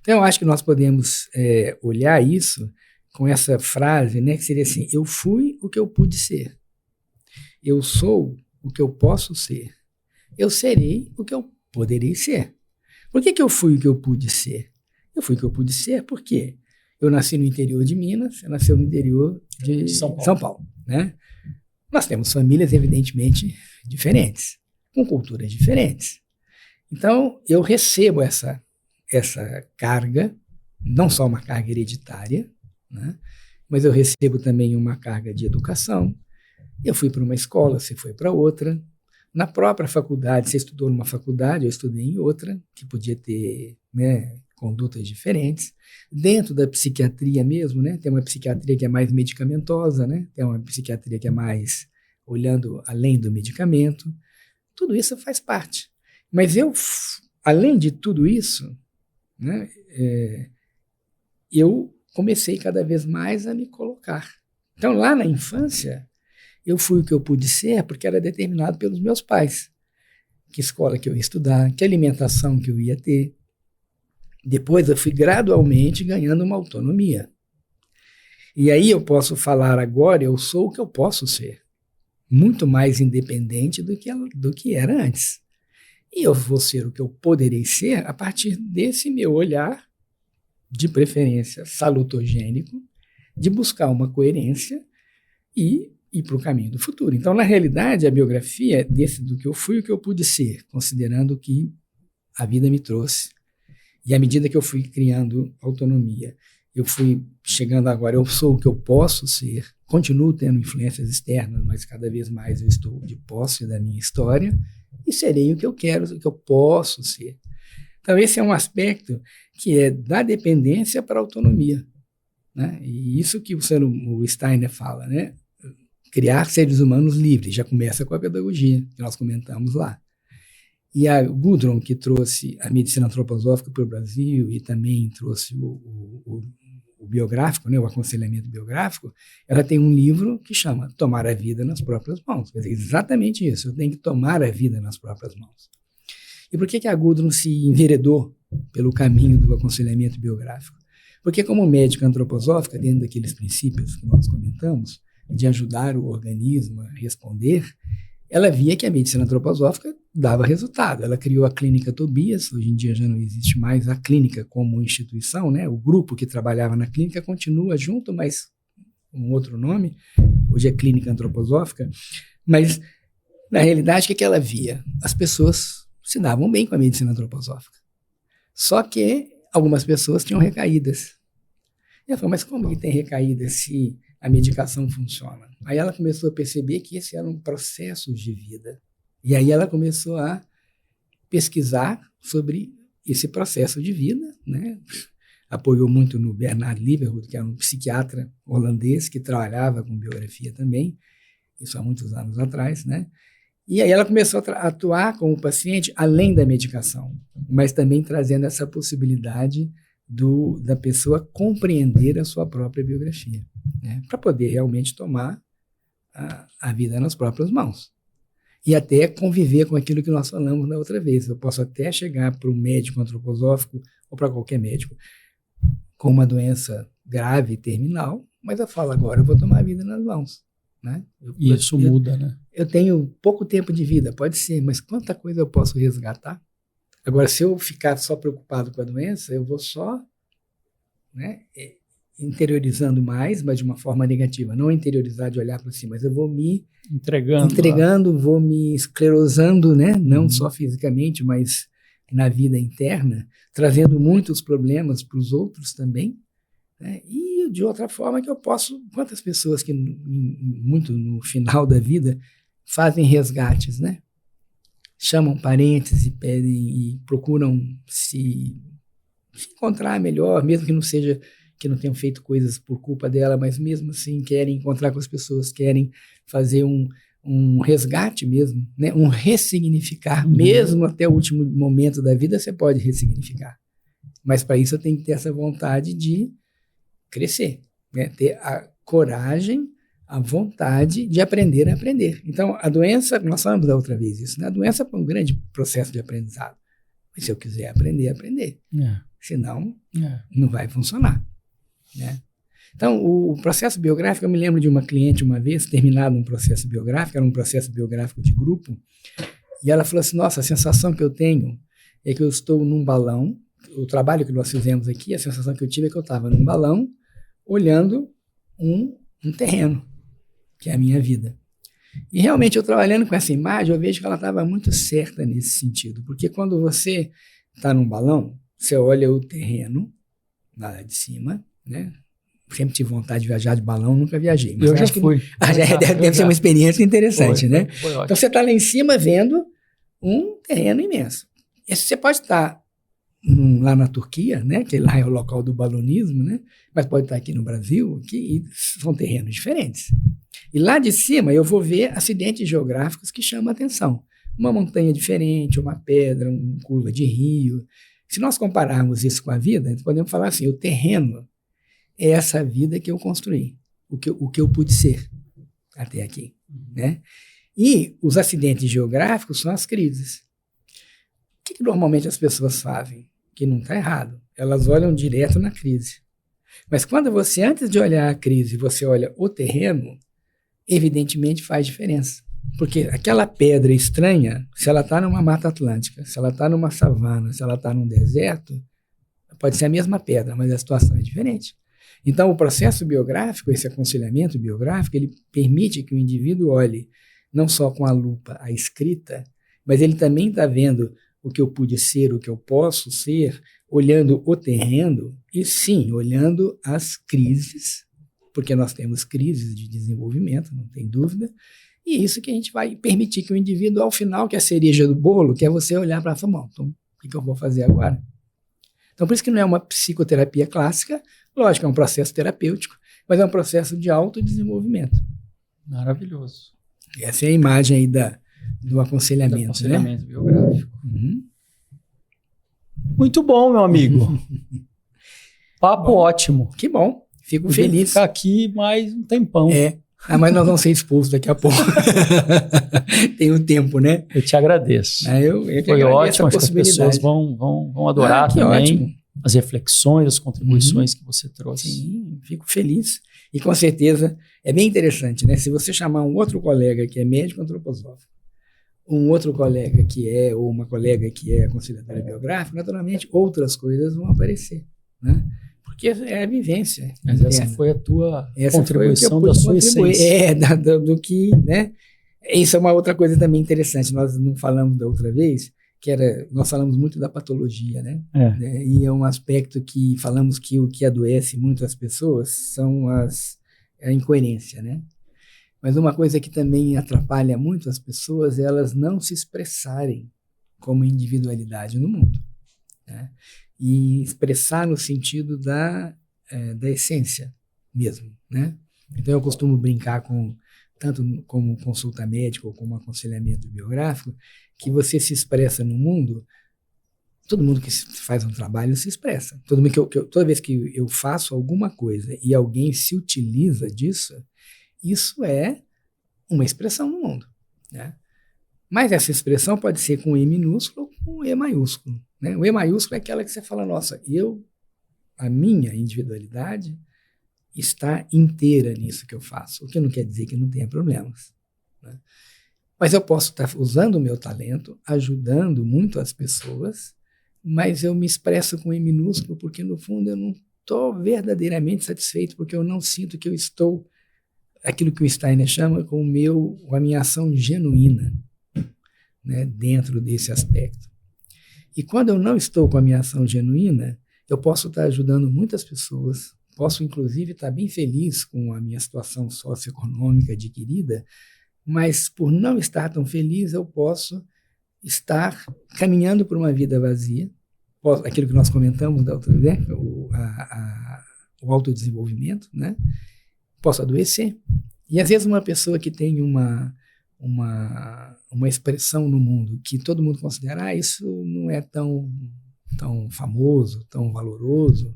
Então, eu acho que nós podemos olhar isso com essa frase, né, que seria assim: eu fui o que eu pude ser. Eu sou o que eu posso ser. Eu serei o que eu poderei ser. Por que eu fui o que eu pude ser? Eu fui o que eu pude ser porque eu nasci no interior de Minas, eu nasci no interior de São Paulo, né? Nós temos famílias, evidentemente, diferentes, com culturas diferentes. Então, eu recebo essa carga, não só uma carga hereditária, né? Mas eu recebo também uma carga de educação. Eu fui para uma escola, você foi para outra. Na própria faculdade, você estudou numa faculdade, eu estudei em outra, que podia ter, né, condutas diferentes. Dentro da psiquiatria mesmo, né, tem uma psiquiatria que é mais medicamentosa, né, tem uma psiquiatria que é mais olhando além do medicamento. Tudo isso faz parte. Mas eu, além de tudo isso, né, eu comecei cada vez mais a me colocar. Então, lá na infância, eu fui o que eu pude ser porque era determinado pelos meus pais. Que escola que eu ia estudar, que alimentação que eu ia ter. Depois eu fui gradualmente ganhando uma autonomia. E aí eu posso falar agora, eu sou o que eu posso ser. Muito mais independente do que era antes. E eu vou ser o que eu poderei ser a partir desse meu olhar, de preferência salutogênico, de buscar uma coerência e ir para o caminho do futuro. Então, na realidade, a biografia é do que eu fui e o que eu pude ser, considerando o que a vida me trouxe. E à medida que eu fui criando autonomia, eu fui chegando agora, eu sou o que eu posso ser, continuo tendo influências externas, mas cada vez mais eu estou de posse da minha história e serei o que eu quero, o que eu posso ser. Então, esse é um aspecto que é da dependência para a autonomia, né? E isso que o Steiner fala, né? Criar seres humanos livres, já começa com a pedagogia, que nós comentamos lá. E a Gudrun, que trouxe a medicina antroposófica para o Brasil e também trouxe o biográfico, né, o aconselhamento biográfico, ela tem um livro que chama Tomar a Vida nas Próprias Mãos. Quer dizer, exatamente isso, eu tenho que tomar a vida nas próprias mãos. E por que a Gudrun se enveredou pelo caminho do aconselhamento biográfico? Porque como médica antroposófica, dentro daqueles princípios que nós comentamos, de ajudar o organismo a responder, ela via que a medicina antroposófica dava resultado. Ela criou a Clínica Tobias, hoje em dia já não existe mais a clínica como instituição, né? O grupo que trabalhava na clínica continua junto, mas com outro nome, hoje é Clínica Antroposófica, mas na realidade o que ela via? As pessoas se davam bem com a medicina antroposófica, só que algumas pessoas tinham recaídas. E ela falou, mas como que tem recaídas se a medicação funciona? Aí ela começou a perceber que esse eram processos de vida. E aí ela começou a pesquisar sobre esse processo de vida, né? Apoiou muito no Bernard Liverhood, que era um psiquiatra holandês que trabalhava com biografia também, isso há muitos anos atrás, né? E aí ela começou a atuar com o paciente além da medicação, mas também trazendo essa possibilidade da pessoa compreender a sua própria biografia, né, para poder realmente tomar a vida nas próprias mãos. E até conviver com aquilo que nós falamos da outra vez. Eu posso até chegar para um médico antroposófico ou para qualquer médico com uma doença grave, terminal, mas eu falo agora, eu vou tomar a vida nas mãos. Né? Isso muda, né? Eu tenho pouco tempo de vida, pode ser, mas quanta coisa eu posso resgatar? Agora, se eu ficar só preocupado com a doença, eu vou só, né, interiorizando mais, mas de uma forma negativa. Não interiorizar de olhar para cima, mas eu vou me entregando, vou me esclerosando, né? Não só fisicamente, mas na vida interna, trazendo muitos problemas para os outros também. Né? E de outra forma que eu posso... Quantas pessoas que, muito no final da vida, fazem resgates, né? Chamam parentes e pedem e procuram se encontrar melhor, mesmo que não seja, que não tenham feito coisas por culpa dela, mas mesmo assim querem encontrar com as pessoas, querem fazer um resgate mesmo, né? Um ressignificar, mesmo até o último momento da vida você pode ressignificar. Mas para isso eu tenho que ter essa vontade de crescer, né? Ter a coragem, a vontade de aprender a aprender. Então, a doença, nós falamos da outra vez isso, né? A doença é um grande processo de aprendizado. Mas se eu quiser aprender, aprender. senão não vai funcionar, né? Então, o processo biográfico, eu me lembro de uma cliente uma vez, terminado um processo biográfico, era um processo biográfico de grupo, e ela falou assim, nossa, a sensação que eu tenho é que eu estou num balão, o trabalho que nós fizemos aqui, a sensação que eu tive é que eu estava num balão, olhando um terreno, que é a minha vida. E realmente, eu trabalhando com essa imagem, eu vejo que ela estava muito certa nesse sentido, porque quando você está num balão, você olha o terreno lá de cima, né? Sempre tive vontade de viajar de balão, nunca viajei. Mas eu já fui. Deve ser uma experiência interessante, né? Foi então você está lá em cima vendo um terreno imenso. Você pode estar lá na Turquia, né? Que lá é o local do balonismo, né? Mas pode estar aqui no Brasil, que são terrenos diferentes. E lá de cima eu vou ver acidentes geográficos que chamam a atenção. Uma montanha diferente, uma pedra, uma curva de rio. Se nós compararmos isso com a vida, podemos falar assim, o terreno é essa vida que eu construí, o que eu pude ser até aqui, né? E os acidentes geográficos são as crises. O que normalmente as pessoas fazem? Que não está errado. Elas olham direto na crise. Mas quando você, antes de olhar a crise, você olha o terreno, evidentemente faz diferença. Porque aquela pedra estranha, se ela está numa mata atlântica, se ela está numa savana, se ela está num deserto, pode ser a mesma pedra, mas a situação é diferente. Então, o processo biográfico, esse aconselhamento biográfico, ele permite que o indivíduo olhe não só com a lupa a escrita, mas ele também está vendo o que eu pude ser, o que eu posso ser, olhando o terreno e, sim, olhando as crises, porque nós temos crises de desenvolvimento, não tem dúvida, e isso que a gente vai permitir que o indivíduo, ao final, que é a cereja do bolo, que é você olhar para falar, bom, então, o que eu vou fazer agora? Então, por isso que não é uma psicoterapia clássica, lógico, é um processo terapêutico, mas é um processo de autodesenvolvimento. Maravilhoso. Essa é a imagem aí do aconselhamento. Aconselhamento, né? Biográfico. Uhum. Muito bom, meu amigo. Papo ótimo. Que bom. Fico feliz. Ficar aqui mais um tempão. Mas nós vamos ser expulsos daqui a pouco. Tem um tempo, né? Eu te agradeço. Eu Foi ótimo, acho que as pessoas vão adorar também. Ótimo. As reflexões, as contribuições que você trouxe. Sim, fico feliz. E com certeza é bem interessante, né? Se você chamar um outro colega que é médico antroposófico, um outro colega ou uma colega que é aconselhadora biográfica, naturalmente outras coisas vão aparecer, né? Porque é a vivência. Mas essa foi a tua contribuição da sua essência. Do que, né? Isso é uma outra coisa também interessante. Nós não falamos da outra vez, nós falamos muito da patologia, né? E é um aspecto que falamos que o que adoece muito as pessoas são a incoerência, né? Mas uma coisa que também atrapalha muito as pessoas é elas não se expressarem como individualidade no mundo, né? E expressar no sentido da essência mesmo, né? Então eu costumo brincar tanto como consulta médica ou como aconselhamento biográfico, que você se expressa no mundo, todo mundo que faz um trabalho se expressa. Toda vez que eu faço alguma coisa e alguém se utiliza disso, isso é uma expressão no mundo, né? Mas essa expressão pode ser com E minúsculo ou com E maiúsculo, né? O E maiúsculo é aquela que você fala, nossa, a minha individualidade está inteira nisso que eu faço, o que não quer dizer que não tenha problemas, né? Mas eu posso estar usando o meu talento, ajudando muito as pessoas, mas eu me expresso com E minúsculo porque, no fundo, eu não estou verdadeiramente satisfeito, porque eu não sinto que eu estou, aquilo que o Steiner chama, com a minha ação genuína, né, dentro desse aspecto. E quando eu não estou com a minha ação genuína, eu posso estar ajudando muitas pessoas, posso, inclusive, estar bem feliz com a minha situação socioeconômica adquirida, mas por não estar tão feliz, eu posso estar caminhando por uma vida vazia, aquilo que nós comentamos da outra vez, o autodesenvolvimento, né? Posso adoecer. E às vezes uma pessoa que tem uma expressão no mundo que todo mundo considera, isso não é tão famoso, tão valoroso,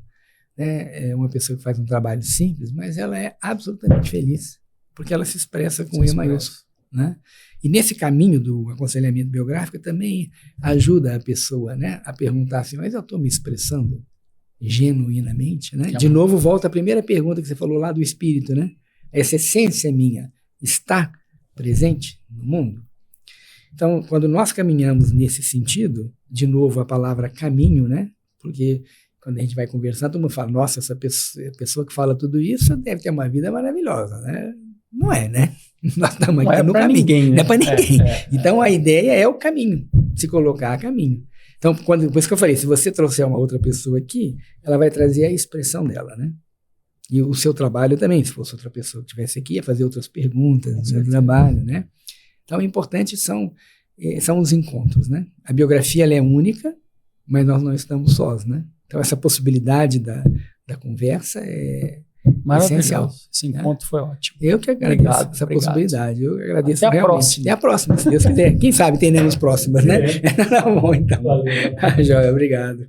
né? É uma pessoa que faz um trabalho simples, mas ela é absolutamente feliz, porque ela se expressa com E maiúsculo, né? E nesse caminho do aconselhamento biográfico também ajuda a pessoa, né, a perguntar assim, mas eu estou me expressando genuinamente, né? De novo, volta à primeira pergunta que você falou lá do espírito, né? Essa essência minha está presente no mundo? Então, quando nós caminhamos nesse sentido, de novo a palavra caminho, né? Porque quando a gente vai conversar, todo mundo fala, nossa, essa pessoa que fala tudo isso deve ter uma vida maravilhosa, né? Não é, né? Nós estamos aqui no caminho. Ninguém, né? Não é para ninguém. Então, a ideia é o caminho, se colocar a caminho. Então, por isso que eu falei, se você trouxer uma outra pessoa aqui, ela vai trazer a expressão dela, né? E o seu trabalho também, se fosse outra pessoa que estivesse aqui, ia fazer outras perguntas do seu trabalho, né? Então, o importante são os encontros, né? A biografia, ela é única, mas nós não estamos sós, né? Então, essa possibilidade da conversa é essencial. Esse encontro foi ótimo. Eu que agradeço essa possibilidade. Eu agradeço realmente. Até a próxima, se Deus quiser. Quem sabe teremos próximas, né? Tá bom, então. Valeu. Joia, obrigado.